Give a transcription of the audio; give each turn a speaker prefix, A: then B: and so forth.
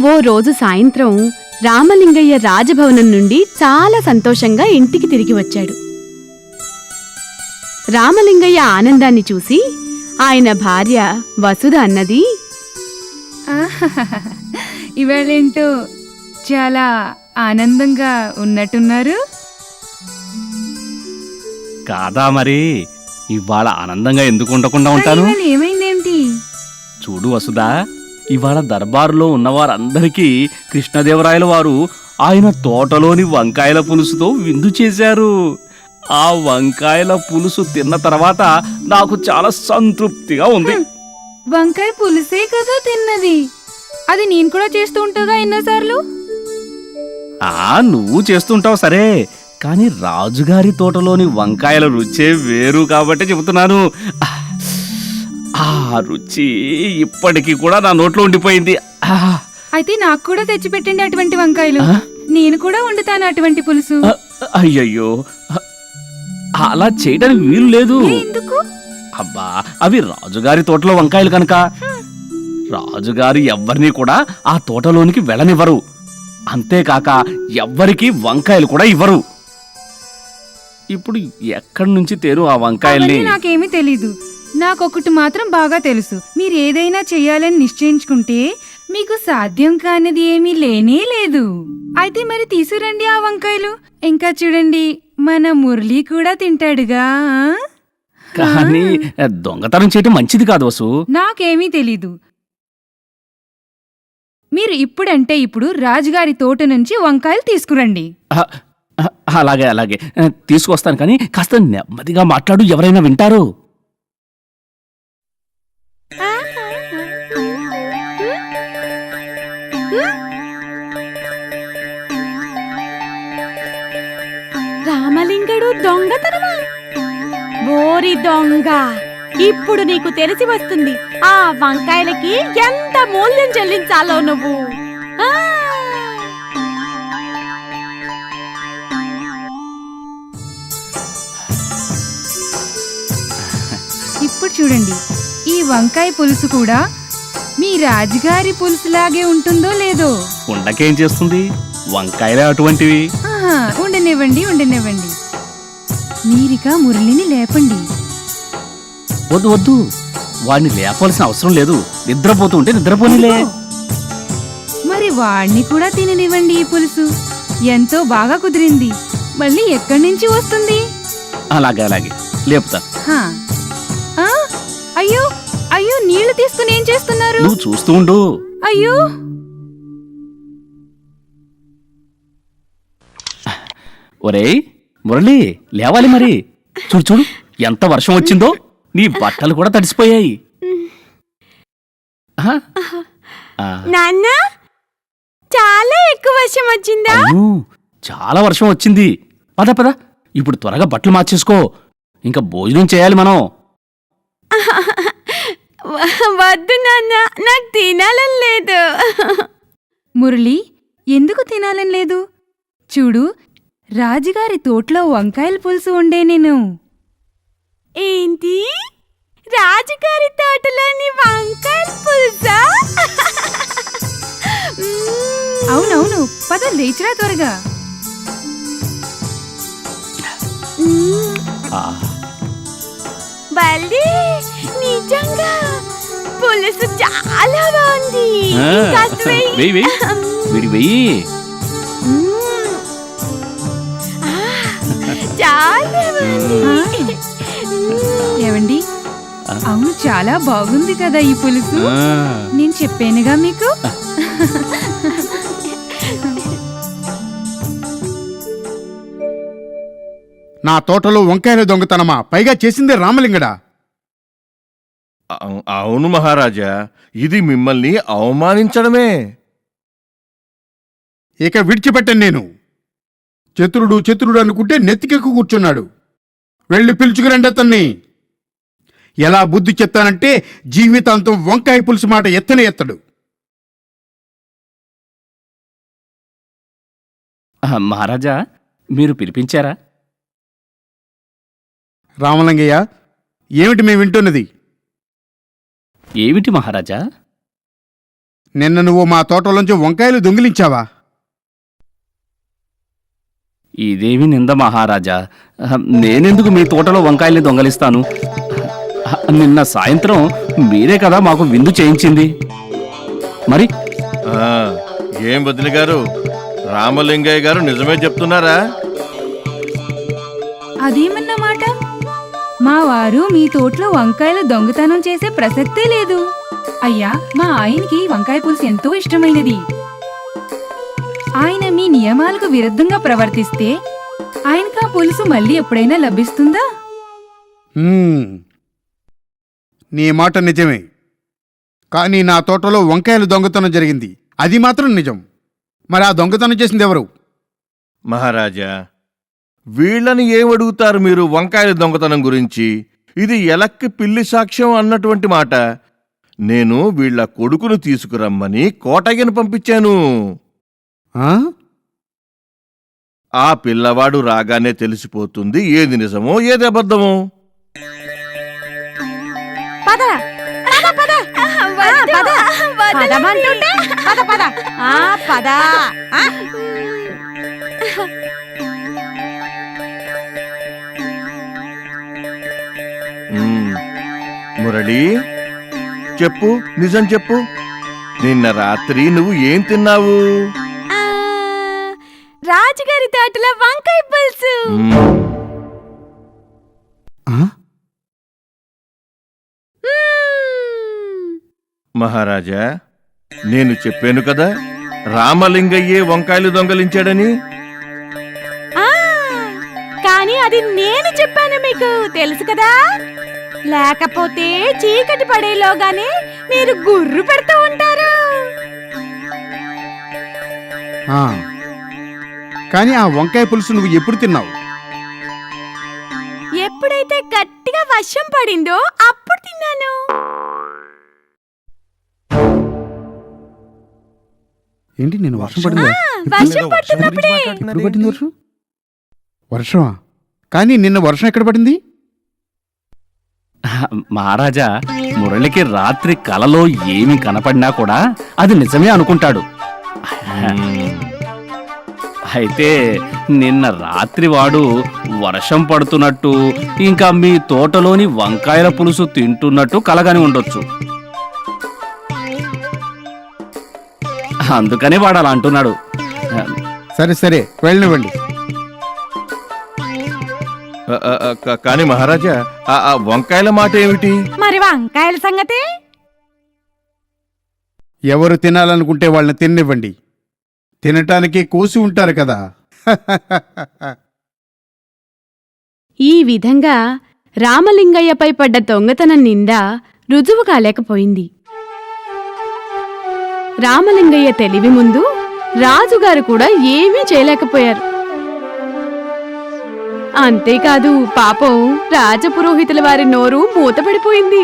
A: ఓ రోజు సాయంత్రం రామలింగయ్య రాజభవనం నుండి చాలా సంతోషంగా ఇంటికి తిరిగి వచ్చాడు. రామలింగయ్య ఆనందాన్ని చూసి ఆయన భార్య వసుధ అన్నది,
B: ఇవాళేంటో చాలా ఆనందంగా ఉన్నట్టున్నారు.
C: కాదా మరి, ఇవాళ ఆనందంగా ఎందుకు ఉండకుండా ఉంటాను?
B: ఇవాళ ఏమైందేమిటి?
C: చూడు వసుదా, ఇవాళ దర్బారులో ఉన్నవారందరికీ కృష్ణదేవరాయల వారు ఆయన తోటలోని వంకాయల పులుసుతో విందు చేశారు. ఆ వంకాయల పులుసు తిన్న తర్వాత నాకు చాలా సంతృప్తిగా ఉంది.
B: వంకాయ పులుసే కదా తిన్నది, అది నేను కూడా చేస్తూ ఉంటాగా ఎన్నోసార్లు.
C: నువ్వు చేస్తుంటావు సరే, కానీ రాజుగారి తోటలోని వంకాయల రుచే వేరు కాబట్టి చెబుతున్నాను. ఆ రుచి ఇప్పటికీ కూడా నా నోట్లో ఉండిపోయింది.
B: అయితే నాకు కూడా తెచ్చిపెట్టండి అటువంటి వంకాయలు, నేను కూడా వండుతాను అటువంటి పులుసు.
C: అయ్యయ్యో, అలా చేయడానికి వీలు లేదు.
B: ఎందుకు?
C: అబ్బా, అవి రాజుగారి తోటలో వంకాయలు కనుక రాజుగారు ఎవ్వరినీ కూడా ఆ తోటలోనికి వెళ్ళనివ్వరు. అంతేకాక ఎవ్వరికి వంకాయలు కూడా ఇవ్వరు. ఇప్పుడు ఎక్కడి నుంచి తేరు ఆ వంకాయల్ని?
B: నాకేమీ తెలీదు. నాకొకటి మాత్రం బాగా తెలుసు, మీరు ఏదైనా చెయ్యాలని నిశ్చయించుకుంటే మీకు సాధ్యం కానిది ఏమీ లేనే లేదు. అయితే మరి తీసుకురండి ఆ వంకాయలు. ఇంకా చూడండి, మన మురళి కూడా తింటాడుగా.
C: కానీ దొంగతనం చేయటం మంచిది కాదు వసు.
B: నాకేమీ తెలీదు. మీరు ఇప్పుడంటే ఇప్పుడు రాజుగారి తోట నుంచి వంకాయలు తీసుకురండి.
C: అలాగే అలాగే తీసుకొస్తాను, కానీ కాస్త నెమ్మదిగా మాట్లాడు, ఎవరైనా వింటారు.
A: రామలింగడు దొంగతనమా? ఓరి దొంగ, ఇప్పుడు నీకు తెలిసి వస్తుంది ఆ వంకాయలకి ఎంత మూల్యం చెల్లించాలో నువ్వు.
B: ఇప్పుడు చూడండి, ఈ వంకాయ పులుసు కూడా మీ రాజుగారి పులుసులాగే ఉంటుందో లేదో.
C: ఉండకేం చేస్తుంది, వంకాయలే అటువంటివి.
B: ఉండనివ్వండి ఉండనివ్వండి. మీరిక మురళిని లేపండి.
C: వద్దు వద్దు, వాడిని లేపాల్సిన అవసరం లేదు. నిద్రపోతూ ఉంటే నిద్రపోనిలే.
B: మరి వాడిని కూడా తిననివ్వండి. ఈ పులుసు ఎంతో బాగా కుదిరింది. మళ్ళీ ఎక్కడి నుంచి వస్తుంది?
C: అలాగే అలాగే లేపుతా.
B: అయ్యో అయ్యో, నీళ్లు తీసుకుని ఏం చేస్తున్నారు?
C: నువ్వు చూస్తూ ఉండు.
B: అయ్యో,
C: ఒరేయ్ మురళి, లేవాలి మరి. చూడు చూడు, ఎంత వర్షం వచ్చిందో, నీ బట్టలు కూడా తడిసిపోయాయి.
A: నాన్న, చాలా ఎక్కువ వర్షం వచ్చిందా?
C: చాలా వర్షం వచ్చింది. పద పద, ఇప్పుడు త్వరగా బట్టలు మార్చేసుకో, ఇంకా భోజనం చేయాలి మనం.
A: వద్దు నాన్న, నాకు తినాలని లేదు.
B: మురళి, ఎందుకు తినాలని లేదు? చూడు, రాజుగారి తోటలో వంకాయల పులుసు వండే నేను.
A: ఏంటి, రాజుగారి తోటలోని వంకాయల పులుసా?
B: అవునవును, పద లేచిరా త్వరగా.
A: బల్లి, నిజంగా పులుసు చాలా బాగుంది.
C: వీడి వెయ్యి.
A: చాలా బాగుంది.
B: ఏవండి, అవును, చాలా బాగుంది కదా ఈ పులుసు. నేను చెప్పానుగా మీకు.
D: నా తోటలో వంకాయల దొంగతనమా? పైగా చేసిందే రామలింగడా?
E: అవును మహారాజా, ఇది మిమ్మల్ని అవమానించడమే.
D: ఇక విడిచిపెట్టను నేను. చతురుడు చతురుడు అనుకుంటే నెత్తికెక్కు కూర్చున్నాడు. వెళ్ళి పిలుచుకురండి అతన్ని. ఎలా బుద్ధి చెప్తానంటే జీవితాంతం వంకాయ పులుసు మాట ఎత్తనే ఎత్తడు.
C: మహారాజా, మీరు పిలిపించారా?
D: రామలింగయ్య, ఏమిటి మేము వింటున్నది?
C: ఏమిటి మహారాజా?
D: నిన్న నువ్వు మా తోటలోంచి వంకాయలు దొంగిలించావా?
C: ఇదేమి నింద మహారాజా. నేనెందుకు మీ తోటలో వంకాయల్ని దొంగలిస్తాను? నిన్న సాయంత్రం మీరే కదా మాకు విందు చేయించింది. మరి
E: ఆ, ఏం వదిన గారు, రామలింగయ్య గారు నిజమే చెప్తున్నారా?
B: అదేమన్నమాట? మా వారు మీ తోటలో వంకాయలు దొంగతనం చేసే ప్రసక్తే లేదు. అయ్యా, మా ఆయనకి వంకాయ పులుసు ఎంతో ఇష్టమైనది. ఆయన మీ నియమాలకు విరుద్ధంగా ప్రవర్తిస్తే ఆయనకు ఆ పులుసు మళ్ళీ ఎప్పుడైనా లభిస్తుందా?
D: నీ మాట నిజమే, కానీ నా తోటలో వంకాయలు దొంగతనం జరిగింది, అది మాత్రం నిజం. మరి ఆ దొంగతనం చేసింది ఎవరు?
E: మహారాజా, వీళ్ళని ఏమడుగుతారు మీరు వంకాయల దొంగతనం గురించి? ఇది ఎలక్కి పిల్లి సాక్ష్యం అన్నటువంటి మాట. నేను వీళ్ళ కొడుకును తీసుకురమ్మని కోటయ్యను పంపించాను.
D: ఆ?
E: ఆ పిల్లవాడు రాగానే తెలిసిపోతుంది ఏది నిజమో ఏది అబద్ధమో.
A: పద పద పద పద పదమంటుంటే పద పద పద.
E: మురళి, చెప్పు, నిజం చెప్పు. నిన్న రాత్రి నువ్వు ఏం తిన్నావు?
A: రాజుగారి తోటలో వంకాయ పులుసు.
E: మహారాజా, నేను చెప్పాను కదా రామలింగయ్యే వంకాయలు దొంగలించాడని.
A: కానీ అది నేను చెప్పాను, మీకు తెలుసు కదా. లేకపోతే చీకటి పడేలోగానే మీరు గుర్రు పెడుతూ ఉంటారు.
D: కానీ ఆ వంకాయ పులుసు నువ్వు ఎప్పుడు తిన్నావు?
A: ఎప్పుడైతే గట్టిగా వర్షం పడిందో అప్పుడు తిన్నాను.
D: ఏంటి, నేను వర్షం పడిందా?
A: వర్షం పడుతున్నప్పుడే.
D: ఎప్పుడు పడింది వర్షం? వర్షమా? కానీ నిన్న వర్షం ఎక్కడ పడింది?
C: మహారాజా, మురళికి రాత్రి కలలో ఏమి కనపడినా కూడా అది నిజమే అనుకుంటాడు. అయితే నిన్న రాత్రి వాడు వర్షం పడుతున్నట్టు, ఇంకా మీ తోటలోని వంకాయల పులుసు తింటున్నట్టు కలగాని ఉండొచ్చు. అందుకనే వాడు అలా అంటున్నాడు.
D: సరే సరే, వెళ్ళనివ్వండి.
E: కానీ మహారాజా, ఆ వంకాయల మాట ఏమిటి?
A: మరి వంకాయల సంగతి?
D: ఎవరు తినాలనుకుంటే వాళ్ళని తినివ్వండి. తినటానికి కోసి ఉంటారు కదా.
A: ఈ విధంగా రామలింగయ్యపై పడ్డ దొంగతనం నింద రుజువు కాలేకపోయింది. రామలింగయ్య తెలివి ముందు రాజుగారు కూడా ఏమీ చేయలేకపోయారు. అంతేకాదు, పాపం రాజపురోహితుల వారి నోరు మూతపడిపోయింది.